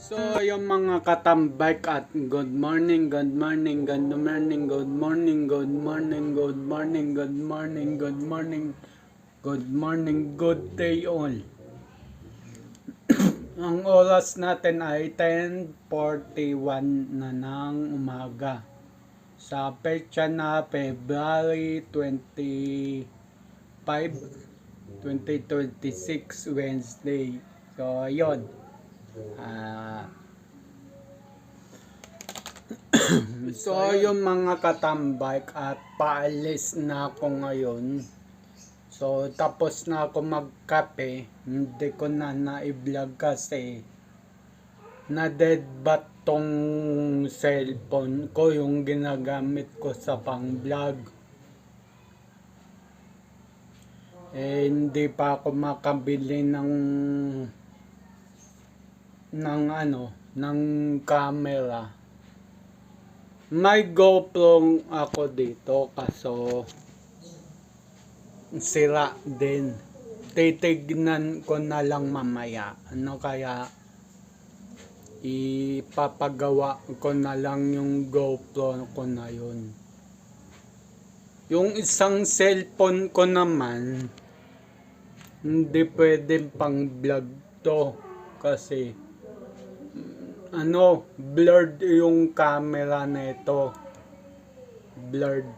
So, yung mga katambay at good morning, good morning, good morning, good morning, good morning, good morning, good morning, good morning, good morning, good day all. Ang oras natin ay 10:41 na ng umaga. Sa petsa na February 25, 2026, Wednesday. So, ayun. So, yung mga katambay at paalis na ako ngayon. So, tapos na ako magkape. Hindi ko na na-vlog kasi na-deadbat tong cellphone ko, yung ginagamit ko sa pang-vlog. Hindi pa ako makabili ng camera. May GoPro ako dito kaso sira din. Titignan ko na lang mamaya. Kaya ipapagawa ko na lang yung GoPro ko na yun. Yung isang cellphone ko naman, hindi pwede pang vlog to kasi blurred yung camera nito. Blurred.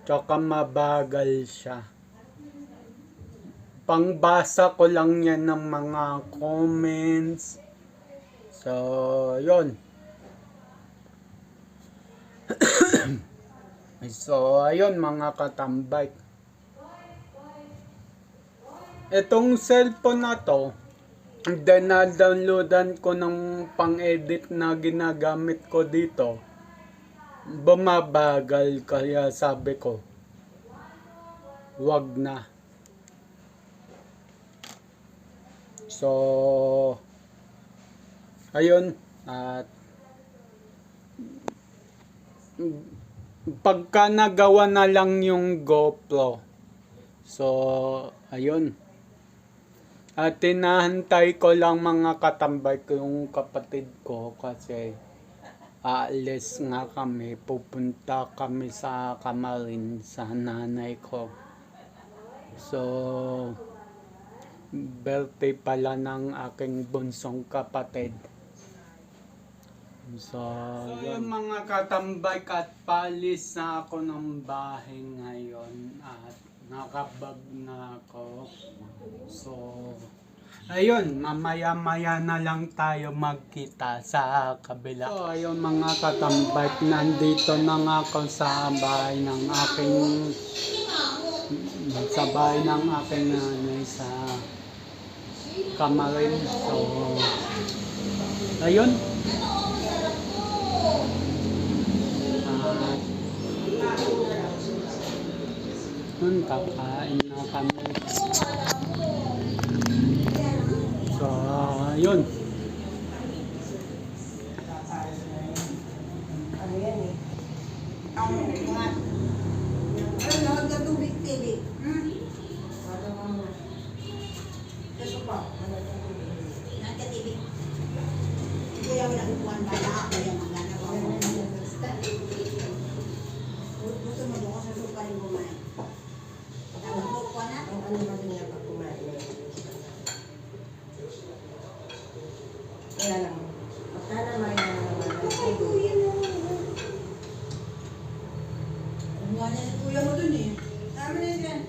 Tsaka mabagal siya. Pangbasa ko lang yan ng mga comments. So, yun. So, ayun mga katambay. Itong cellphone na to, na-downloadan ko ng pang-edit na ginagamit ko dito. Bumabagal kaya sabi ko, wag na. So, ayun. At pagka nagawa na lang yung GoPro. So, ayun. At tinahantay ko lang mga katambay ko yung kapatid ko kasi aalis nga kami, pupunta kami sa Kamarin sa nanay ko. So, birthday pala ng aking bunsong kapatid. So yung mga katambay at palis na ako ng bahay ngayon at nakabag na ako. So, ayun, mamaya-maya na lang tayo magkita sa kabila. So, ayun mga katambay, nandito na nga ako sa bahay ng aking nanay sa Kamarin. So, ayun. Kakain na kami. So, yun. Kaya lang, magkana may ano na yung kuya mo dun eh. Tama na yan.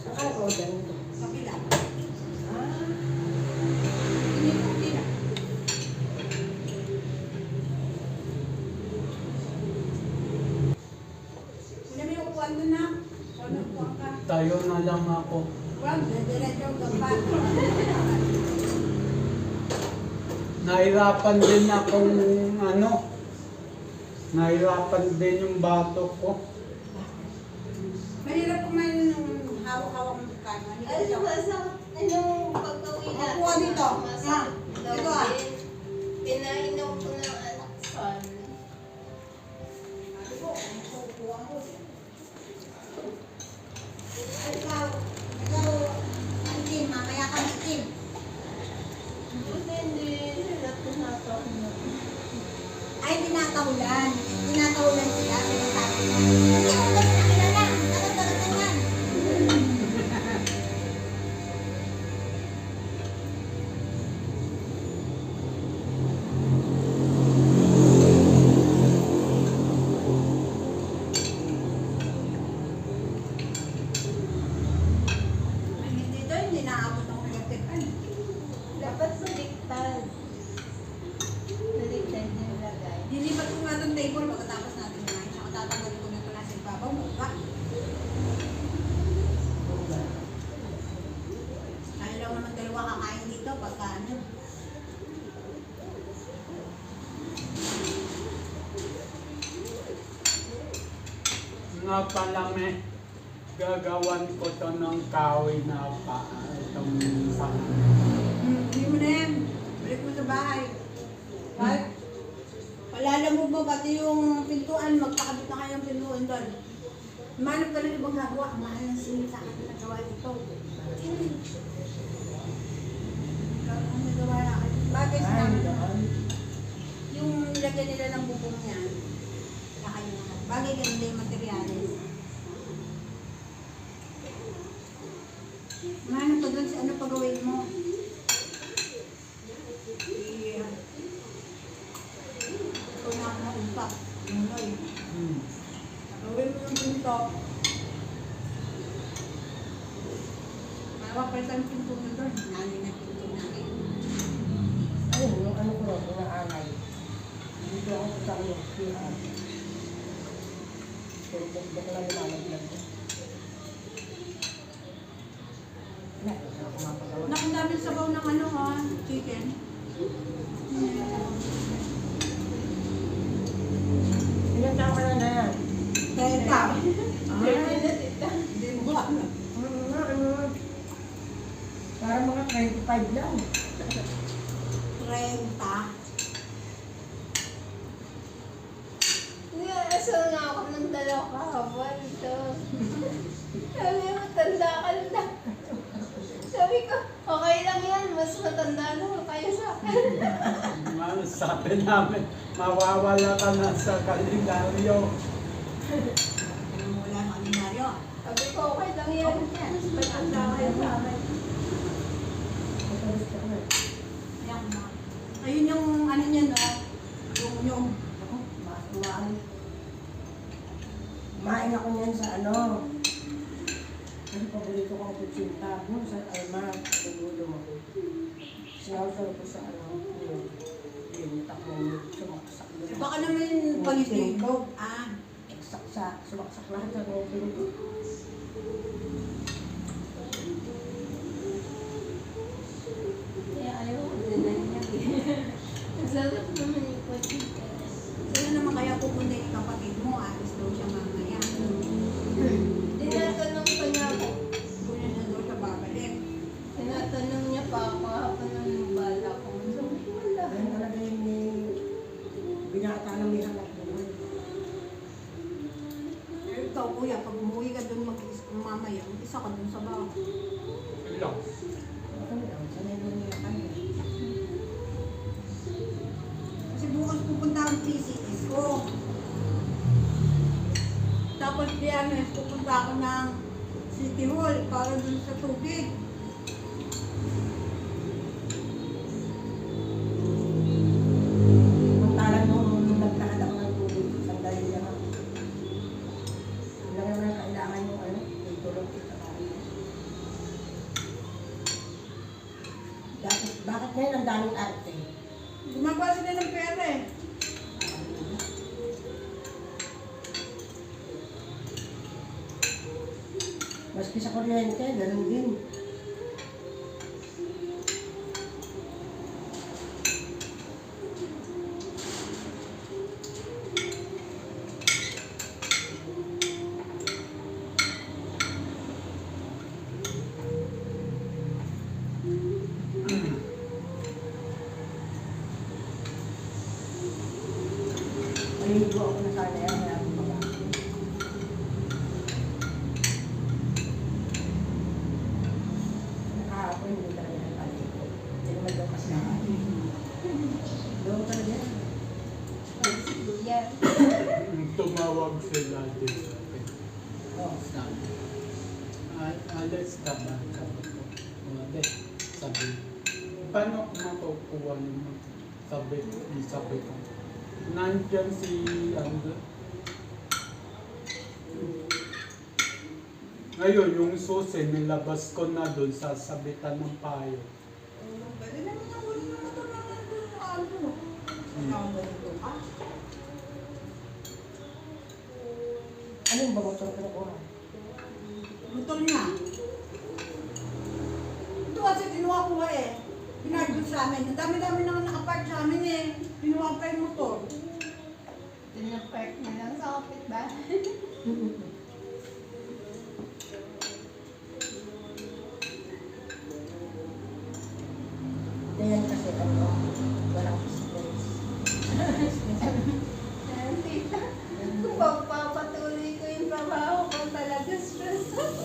Saka ko dyan. Kapila. Hindi ko kapila. Kuya may upuan dun na. Ano upuan ka? Tayo na lang ako. Wag, diretso yung gampat. Nahirapan din akong nahirapan din yung bato ko. Mahirap kumain ng hawak-hawak ng kain. Ano ba sa pag-uwi natin? Upuan dito. Ha? Dito ah. Pinainom ko ng anak son. Ikaw, Antin, mamaya ka Antin. nakaulan. Tinataulan sila, sinasabi ko. Hindi ko kasi nakilala. Tagal-tagal. Ay, dito, hindi naabot ang pinagtipan. Dapat baliktad. Baliktad yung lagay. Dilipat ko nga itong table pagkatapos natin kumain. Saka tatanggalin ko na ito nasa ibabaw mo. Ba? Kaya lang naman dalawa kakain dito pagka ano. Nga pala may gagawan ko to ng kahoy na pa. Itong sa Hindi mo na yan. Balik mo sa bahay. Right? Palala mo ba pati yung pintuan, magpakabit na kayong pintuan doon. Manap ka ng ibang gagawa. Ang mahal ng singit sa akin na nagawa dito. Ang nagawa na akin. Bagay sa namin. Yung nilagyan nila ng bubong niya. Kakain na. Bagay ganun yung materyales. Manap ka doon sa ano pagawin mo. Ito na ako mausap. Nunoy. Gawin mo yung pinto. Mapapalitan yung pinto mo doon. Nalin na pinto namin. Ayun, yung ano ko, yung alay. Dito ako sa ano, PR. Pero kung ko lang nilalaglag ko. Wala, hindi ako mapagawa. Nakang dami sabaw ng ano ha, chicken. Ilan taon ka na yan? Teka. Dirty na tita. Hindi mo alam. Ano? Para mga 25 lang. 30. Asal nga ako ng dalawa kahapon ito. Sabi mo, matanda ka na. Sabi ko, okay lang yan. Mas matanda na kayo sa akin. sabi namin, mawawala ka na sa kalendaryo. Wala na kami naryo. Sabi ko, okay lang yan. Mas matanda kayo sa akin. Matalis ka na. Ayan na. Ayun yung ano niya no. Yung Ako, kumain ako niyan sa ano. Ano paborito ko ang kutsinta. Doon sa Alma, sa dulo mo. Sinawsaw ko sa ano. Yung takong sumaksak. baka naman palisig. Ah. Sumaksak lahat sa open ko. Kaya ayaw ko din na niya. Ang sarap naman yung kotse. Sino naman kaya pupunta yung kapatid mo? Alis daw siya mamaya. Tinatanong pa niya ako. Kunin na daw siya babalik. Tinatanong niya pa ako kahapon ng bala ko. Sabi ko, wala. Ganyan talaga yung binata ng may hanap buhay. Eh, ikaw kuya, pag umuwi ka doon mamaya, isa ka doon sa bahay. Ilang? Ako lang, sanay mo niya kanya. Kasi bukas pupunta ang PCS ko. Tapos Biyernes pupunta ako ng City Hall para dun sa tubig. Samantalan nung nagtakad ako ng tubig, sandali lang ako. Wala naman ang kailangan yung ano, yung tulog kita kaya. Bakit ngayon ang daming arte? Gumagawa sila ng pera eh. Maski sa kuryente, ganun din. Maliligo ako na sana yan, kaya ako mag-aakit. tumawag sila din sa akin. Oh. Sabi, alis ka ba? Sabi ko, hindi. Sabi, paano ko makukuha naman? Sabi ko, nandyan si Ngayon, yung susi, nilabas ko na doon sa sabitan ng payo. Pwede naman ako rin naman ito na nandun sa ano. Nakaganito ka. Ano yung ba motor ko nakuha? Motor niya. Ito kasi kinuha ko eh. Pinark doon sa amin. Ang dami-dami naman nakapark sa amin eh. Kinuha pa yung motor. Pinapark na lang sa kapitbahay. Ganyan kasi ano, walang space. Ayan, tita. Kung pagpapatuloy ko yung trabaho ko talaga stress ako.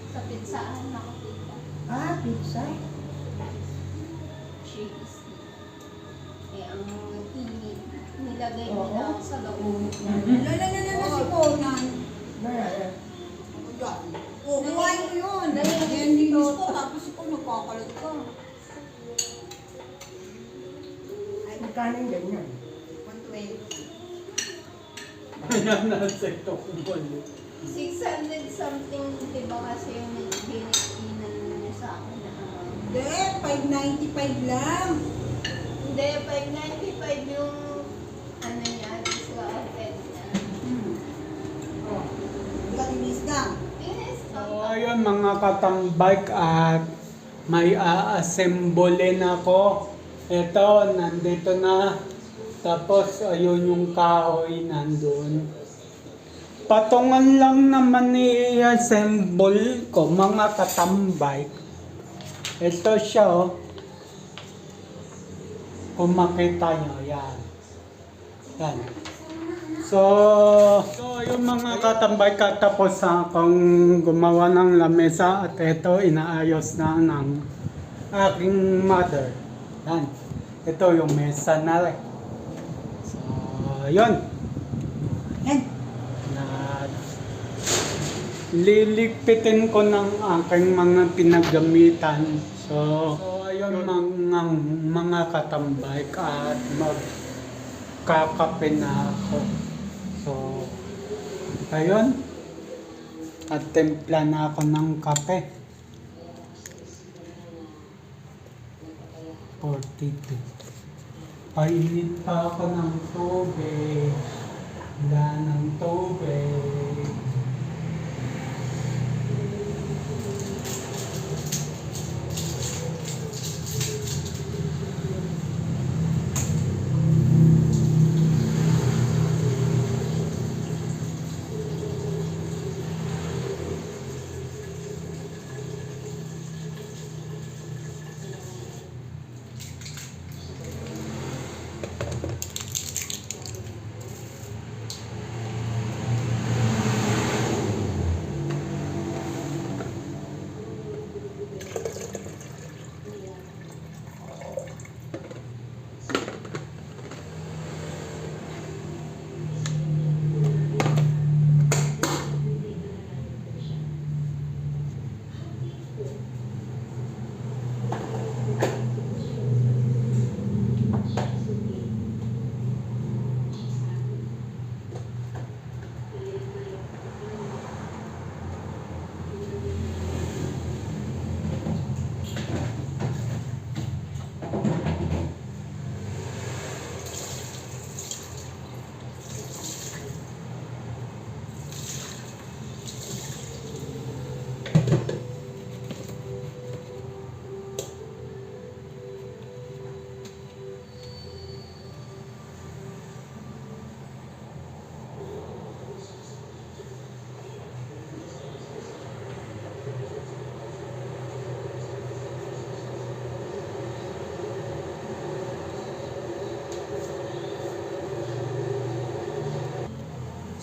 Sa pizzaan ako, tita. Ah, pizza? Cheese. Eh, ang init. Nilagay Oo. nila ako sa loob. Lalalala si Conan. Nalala. Oh, kuhain ko yun. Yan linis ko, tapos ikaw nagkakalat ka. Ay, Magkano yung ganyan? 120. Kaya nasa ito kumuli. 600 something, di ba kasi yung binikinan niya sa akin na Hindi, 595 lang. Hindi, 595 yung ano niya, discounted niya. Oh, hindi ka linis ka. Tinis So, ka. ayun mga katambike at may a-assemble ako. Ito, nandito na. Tapos, ayun yung kahoy nandun. Patungan lang naman i-assemble ko mga katambike. Ito siya oh. Kung makita nyo, yan. Yan. So yung mga katambay katapos akong gumawa ng lamesa at ito inaayos na ng aking mother. Yan. Ito yung mesa na rin. So, yun. Yan. Na lilipitin ko ng aking mga pinagamitan. So ayun mga katambay at magkakape na ako. So, ayun. At timpla na ako ng kape. 42. Painit pa ako ng tubig. Wala ng tubig.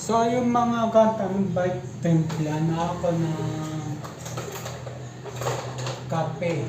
So yung mga katambay, timpla na ako ng kape.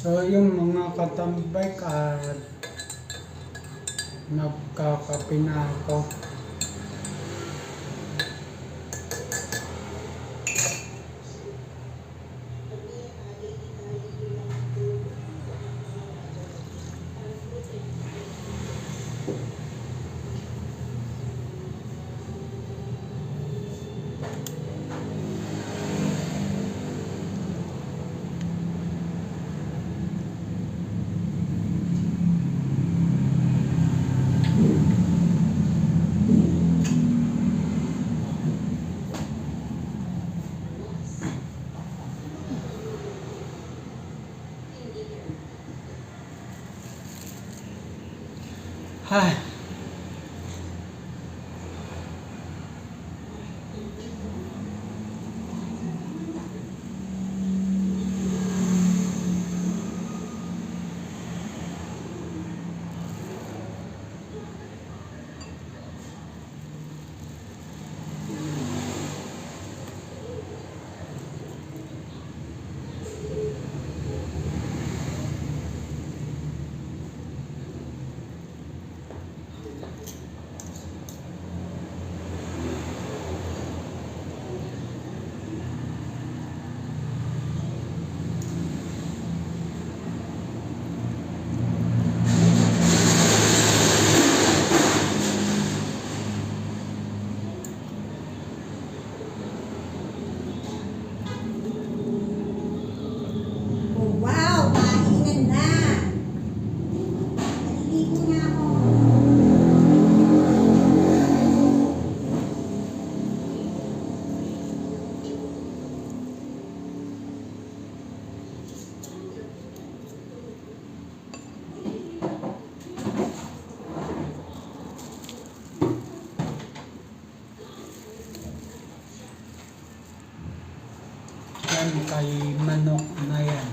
So yung mga katambay at nagkakape na ako. Ay. Oh, wow, kainan na. Naliligo na ako. Yan kay manok na yan.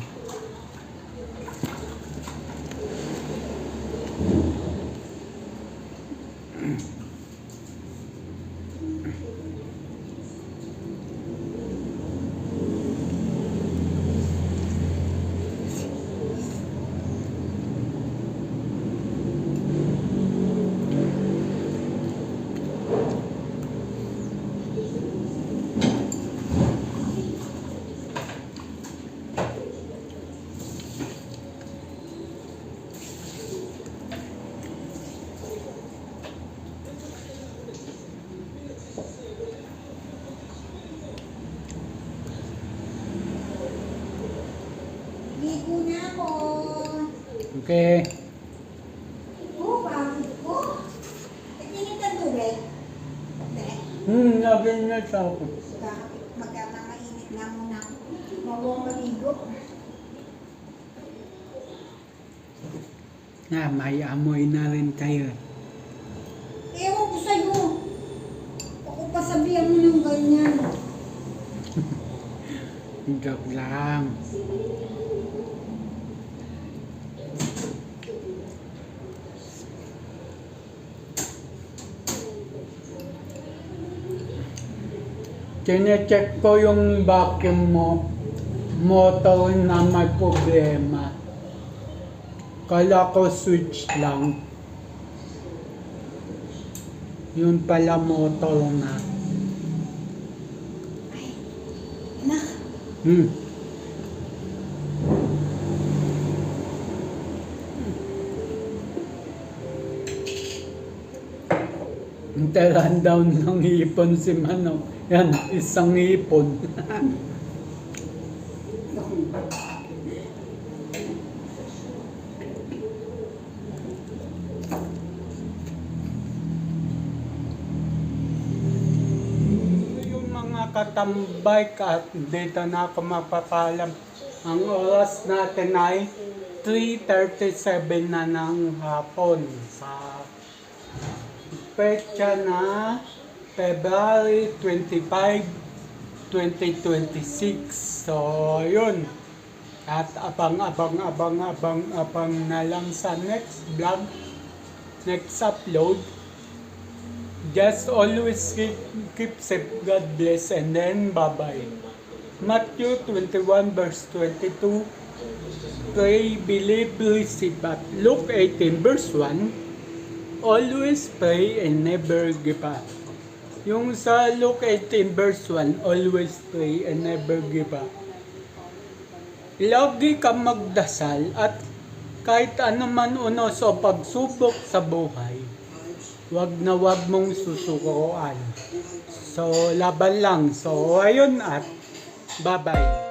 Ligo na ako. Okay. Oh, pagod ko. Tingin ka tubig? Hindi. Lagyan niya sa ako. Magkakainit na muna ako. Mawang maligo. May amoy na rin kayo. Ewan ko sa'yo. Ako pa sabihan mo ng ganyan. Joke lang. Chine-check ko yung vacuum mo, motor na may problema. Kala ko switch lang. Yun pala motor na. Anak, Teran down ng hipon si Manong. Yan, isang hipon. Yung mga katambay at dito na ako mapapalam. Ang oras natin ay 3:37 na ng hapon sa petsa na February 25, 2026. So, yun. At abang na lang sa next vlog, next upload. Just always keep safe. God bless and then bye-bye. Matthew 21 verse 22, pray, believe, receive. At Luke 18 verse 1, always pray and never give up. Yung sa Luke 18 verse 1, always pray and never give up. Lagi kang magdasal at kahit ano man unos o pagsubok sa buhay, wag na wag mong susukuan. So, laban lang. So, ayun at bye-bye.